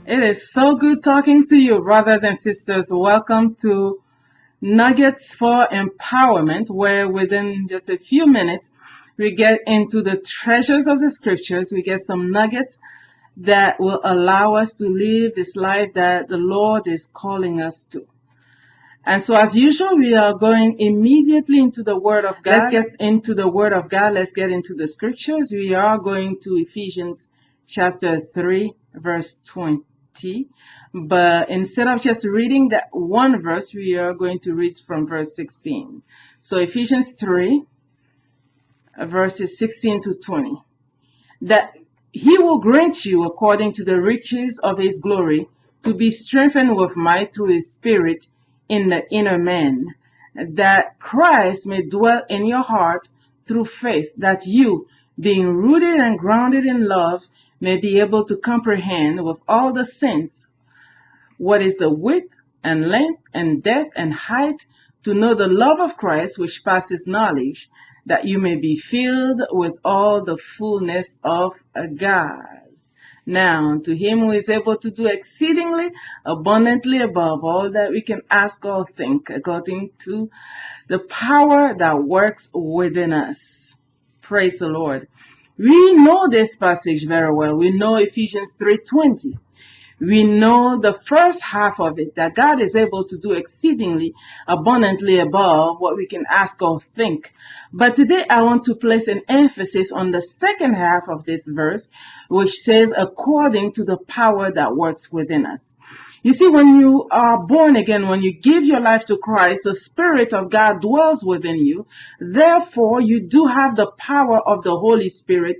It is so good talking to you, brothers and sisters. Welcome to Nuggets for Empowerment, where within just a few minutes, we get into the treasures of the scriptures. We get some nuggets that will allow us to live this life that the Lord is calling us to. And so, as usual, we are going immediately into the Word of God. Let's get into the Word of God. Let's get into the scriptures. We are going to Ephesians chapter 3, verse 20. But instead of just reading that one verse, we are going to read from verse 16. So Ephesians 3, verses 16 to 20. That he will grant you, according to the riches of his glory, to be strengthened with might through his Spirit in the inner man, that Christ may dwell in your heart through faith, that you, being rooted and grounded in love, may be able to comprehend with all the saints what is the width and length and depth and height, to know the love of Christ which passes knowledge, that you may be filled with all the fullness of God. Now, to him who is able to do exceedingly abundantly above all that we can ask or think, according to the power that works within us. Praise the Lord. We know this passage very well. We know Ephesians 3:20. We know the first half of it, that God is able to do exceedingly abundantly above what we can ask or think. But today I want to place an emphasis on the second half of this verse, which says, according to the power that works within us. You see, when you are born again, when you give your life to Christ, the Spirit of God dwells within you. Therefore, you do have the power of the Holy Spirit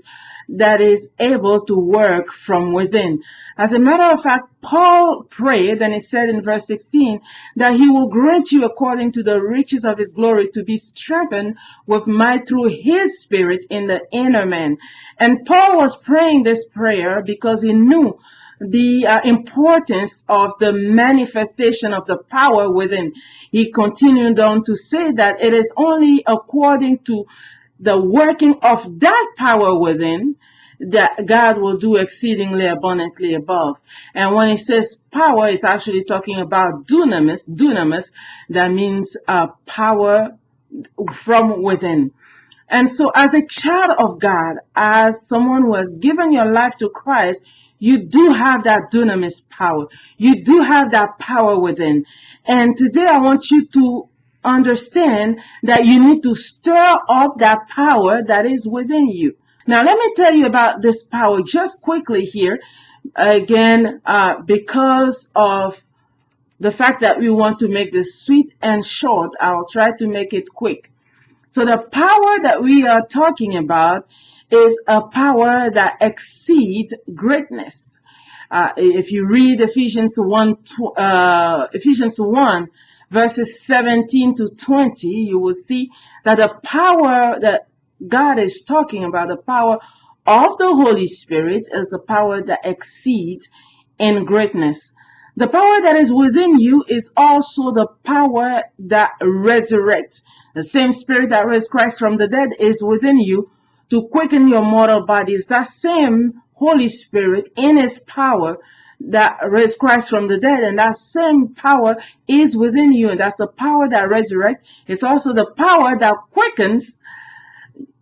that is able to work from within. As a matter of fact, Paul prayed, and he said in verse 16, that he will grant you according to the riches of his glory to be strengthened with might through his Spirit in the inner man. And Paul was praying this prayer because he knew the importance of the manifestation of the power within. He continued on to say that it is only according to the working of that power within that God will do exceedingly abundantly above. And when he says power, it's actually talking about dunamis. Dunamis, that means power from within. And so as a child of God, as someone who has given your life to Christ, you do have that dunamis power. You do have that power within. And today I want you to understand that you need to stir up that power that is within you. Now, let me tell you about this power just quickly here. Again, because of the fact that we want to make this sweet and short, I'll try to make it quick. So the power that we are talking about is a power that exceeds greatness. If you read Ephesians 1, verses 17 to 20, you will see that the power that God is talking about, the power of the Holy Spirit, is the power that exceeds in greatness. The power that is within you is also the power that resurrects. The same Spirit that raised Christ from the dead is within you to quicken your mortal bodies. That same Holy Spirit in his power that raised Christ from the dead, and that same power is within you, and that's the power that resurrects. It's also the power that quickens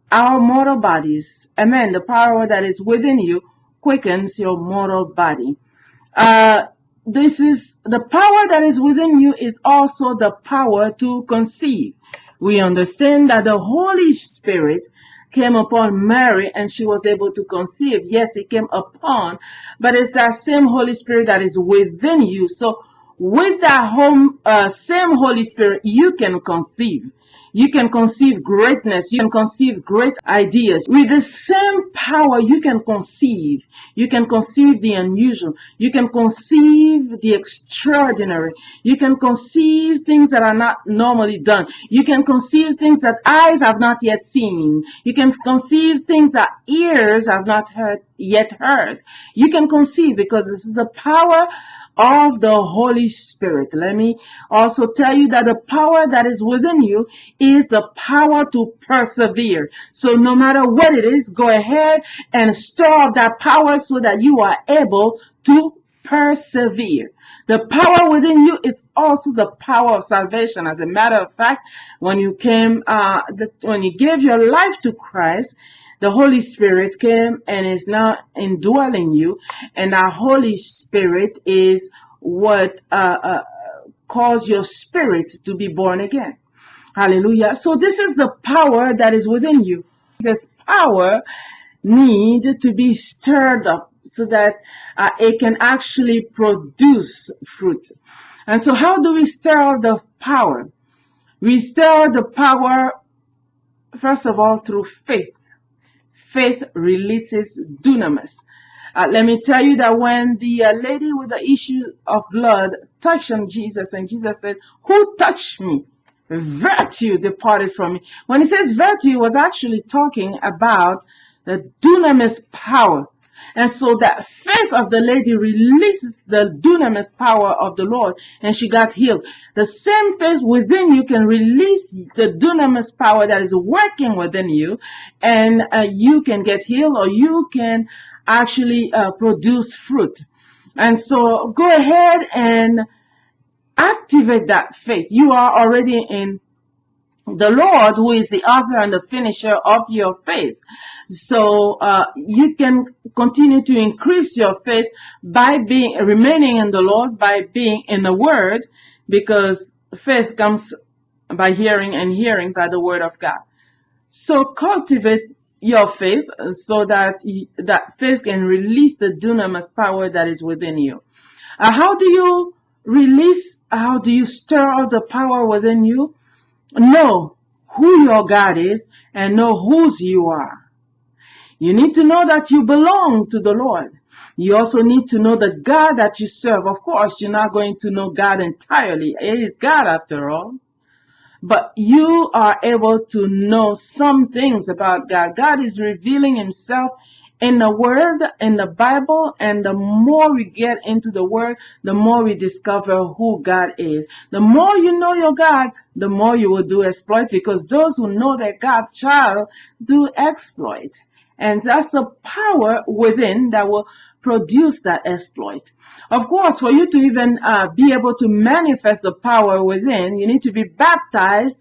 our mortal bodies. Amen. The power that is within you quickens your mortal body. This is the power that is within you is also the power to conceive. We understand that the Holy Spirit came upon Mary and she was able to conceive. Yes, it came upon, but it's that same Holy Spirit that is within you. So with that same Holy Spirit, you can conceive. You can conceive greatness. You can conceive great ideas. With the same power, you can conceive. You can conceive the unusual. You can conceive the extraordinary. You can conceive things that are not normally done. You can conceive things that eyes have not yet seen. You can conceive things that ears have not yet heard. You can conceive because this is the power of the Holy Spirit. Let me also tell you that the power that is within you is the power to persevere. So no matter what it is, go ahead and store up that power so that you are able to persevere. The power within you is also the power of salvation. As a matter of fact, when you when you gave your life to Christ, the Holy Spirit came and is now indwelling you, and our Holy Spirit is what caused your spirit to be born again. Hallelujah. So this is the power that is within you. This power needs to be stirred up so that it can actually produce fruit. And so how do we stir the power? We stir the power, first of all, through faith. Faith releases dunamis. Let me tell you that when the lady with the issue of blood touched on Jesus, and Jesus said, "Who touched me?" Virtue departed from me. When he says virtue, he was actually talking about the dunamis power. And so that faith of the lady releases the dunamis power of the Lord, and she got healed. The same faith within you can release the dunamis power that is working within you, and you can get healed, or you can actually produce fruit. And so go ahead and activate that faith. You are already in the Lord, who is the author and the finisher of your faith. So you can continue to increase your faith by remaining in the Lord, by being in the Word, because faith comes by hearing, and hearing by the Word of God. So cultivate your faith so that that faith can release the dunamis power that is within you. How do you release? How do you stir up the power within you? Know who your God is and know whose you are. You need to know that you belong to the Lord. You also need to know the God that you serve. Of course, you're not going to know God entirely. It is God after all. But you are able to know some things about God. God is revealing himself in the Word, in the Bible, and the more we get into the Word, the more we discover who God is. The more you know your God, the more you will do exploit, because those who know their God's child do exploit. And that's the power within that will produce that exploit. Of course, for you to even be able to manifest the power within, you need to be baptized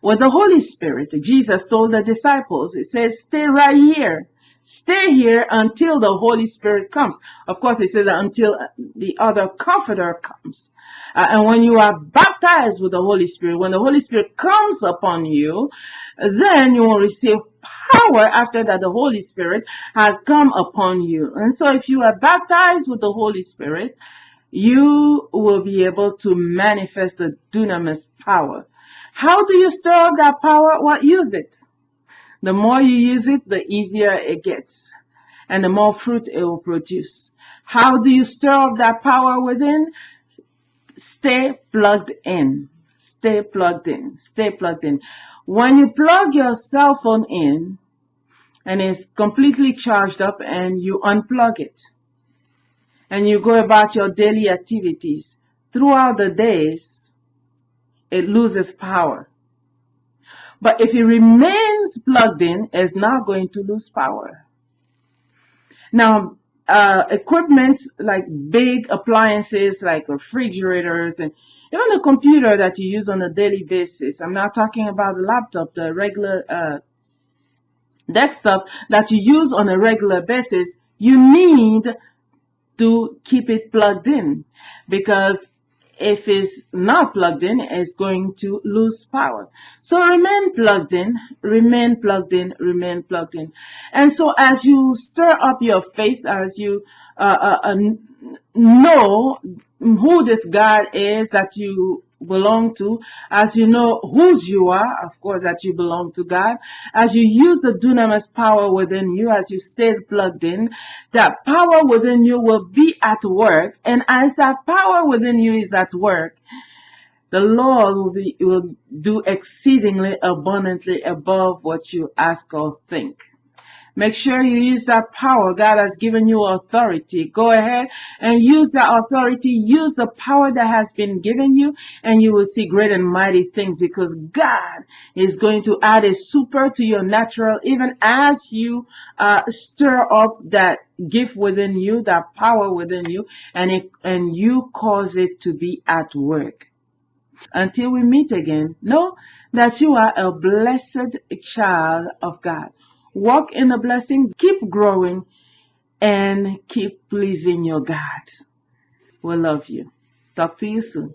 with the Holy Spirit. Jesus told the disciples, it says, stay right here. Stay here until the Holy Spirit comes. Of course, it says until the other comforter comes. And when you are baptized with the Holy Spirit, when the Holy Spirit comes upon you, then you will receive power after that the Holy Spirit has come upon you. And so if you are baptized with the Holy Spirit, you will be able to manifest the dunamis power. How do you stir up that power? Well, use it. The more you use it, the easier it gets, and the more fruit it will produce. How do you stir up that power within? Stay plugged in. Stay plugged in. Stay plugged in. When you plug your cell phone in and it's completely charged up, and you unplug it and you go about your daily activities, throughout the days, it loses power. But if it remains plugged in, it's not going to lose power. Now, equipment like big appliances like refrigerators and even the computer that you use on a daily basis. I'm not talking about the laptop, the regular desktop that you use on a regular basis. You need to keep it plugged in, because if it's not plugged in, it's going to lose power. So remain plugged in, remain plugged in, remain plugged in. And so as you stir up your faith, as you know who this God is that you belong to, as you know whose you are, of course, that you belong to God, as you use the dunamis power within you, as you stay plugged in, that power within you will be at work. And as that power within you is at work, the Lord will do exceedingly abundantly above what you ask or think. Make sure you use that power. God has given you authority. Go ahead and use that authority. Use the power that has been given you, and you will see great and mighty things, because God is going to add a super to your natural, even as you stir up that gift within you, that power within you, and you cause it to be at work. Until we meet again, know that you are a blessed child of God. Walk in the blessing, keep growing, and keep pleasing your God. We love you. Talk to you soon.